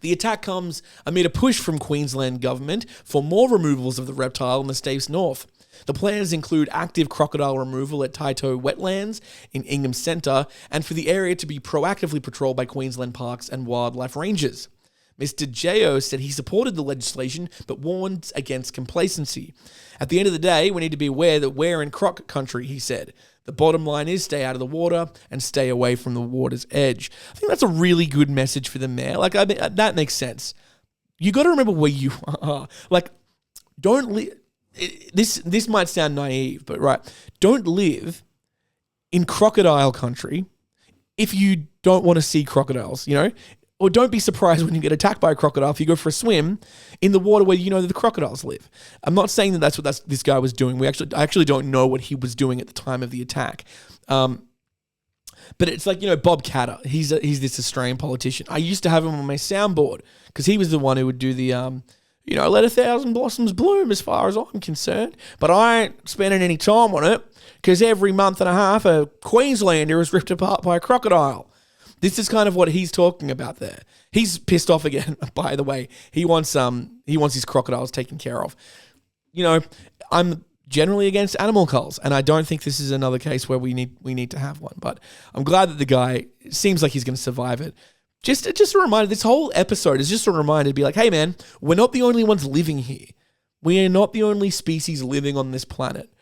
The attack comes amid a push from Queensland government for more removals of the reptile in the state's north. The plans include active crocodile removal at Taito Wetlands in Ingham Centre and for the area to be proactively patrolled by Queensland Parks and Wildlife Rangers. Mr. J.O. said he supported the legislation but warned against complacency. At the end of the day, we need to be aware that we're in croc country, he said. The bottom line is stay out of the water and stay away from the water's edge. I think that's a really good message for the mayor. Like, I mean, that makes sense. You got to remember where you are. Like, don't live... This might sound naive, but right. Don't live in crocodile country if you don't want to see crocodiles, you know? Or don't be surprised when you get attacked by a crocodile if you go for a swim in the water where you know that the crocodiles live. I'm not saying that that's what this guy was doing. I actually don't know what he was doing at the time of the attack. But it's like, you know, Bob Catter. He's this Australian politician. I used to have him on my soundboard because he was the one who would do the, let 1,000 blossoms bloom as far as I'm concerned. But I ain't spending any time on it because every month and a half a Queenslander is ripped apart by a crocodile. This is kind of what he's talking about there. He's pissed off again, by the way. He wants his crocodiles taken care of. You know, I'm generally against animal culls, and I don't think this is another case where we need to have one. But I'm glad that the guy seems like he's going to survive it. Just a reminder, this whole episode is just a reminder to be like, hey man, we're not the only ones living here. We are not the only species living on this planet.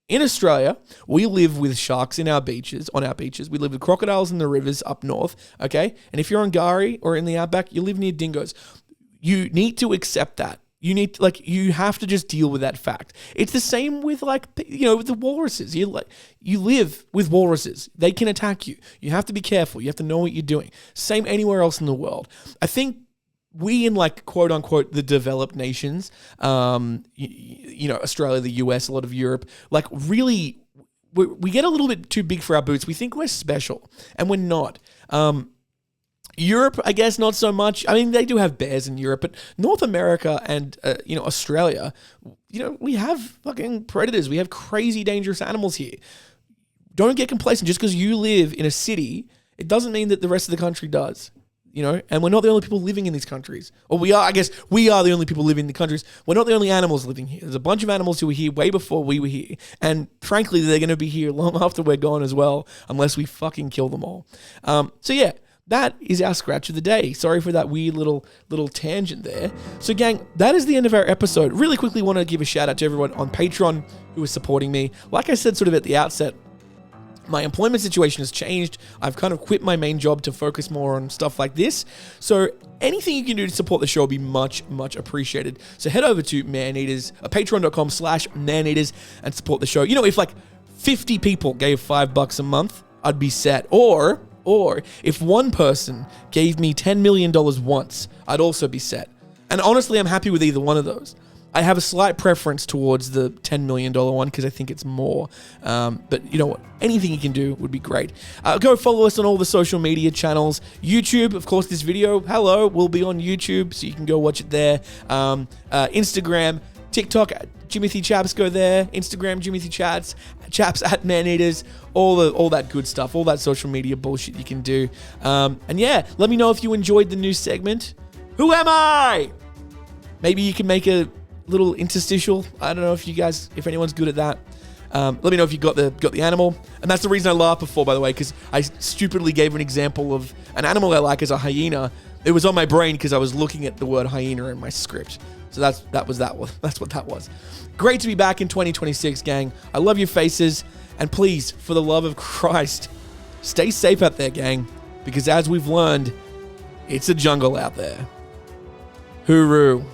In Australia, we live with sharks on our beaches. We live with crocodiles in the rivers up north, okay? And if you're on Gari or in the outback, you live near dingoes. You need to accept that. You have to just deal with that fact. It's the same with with the walruses. You live with walruses. They can attack you. You have to be careful. You have to know what you're doing. Same anywhere else in the world. I think we in quote unquote the developed nations, Australia, the US, a lot of Europe, really we get a little bit too big for our boots. We think we're special, and we're not. Europe, I guess, not so much. I mean, they do have bears in Europe, but North America and Australia, we have fucking predators. We have crazy dangerous animals here. Don't get complacent. Just because you live in a city, it doesn't mean that the rest of the country does. And we're not the only people living in these countries. Or we are the only people living in the countries. We're not the only animals living here. There's a bunch of animals who were here way before we were here. And frankly, they're going to be here long after we're gone as well, unless we fucking kill them all. So yeah, that is our scratch of the day. Sorry for that weird little tangent there. So gang, that is the end of our episode. Really quickly want to give a shout out to everyone on Patreon who is supporting me. Like I said sort of at the outset, my employment situation has changed. I've kind of quit my main job to focus more on stuff like this. So anything you can do to support the show will be much, much appreciated. So head over to Maneaters, patreon.com/Maneaters and support the show. If 50 people gave $5 a month, I'd be set. Or if one person gave me $10 million once, I'd also be set. And honestly, I'm happy with either one of those. I have a slight preference towards the $10 million one because I think it's more. But you know what? Anything you can do would be great. Go follow us on all the social media channels. YouTube, of course, this video, will be on YouTube, so you can go watch it there. Instagram, TikTok, Jimothy Chaps, go there. Instagram, Jimothy Chaps at Maneaters, all that good stuff, all that social media bullshit you can do. And yeah, let me know if you enjoyed the new segment. Who am I? Maybe you can make a little interstitial. I don't know if anyone's good at that. Let me know if you got the animal. And that's the reason I laughed before, by the way, because I stupidly gave an example of an animal I like as a hyena. It was on my brain because I was looking at the word hyena in my script. So that's what that was. Great to be back in 2026, gang. I love your faces. And please, for the love of Christ, stay safe out there, gang. Because as we've learned, it's a jungle out there. Hooroo.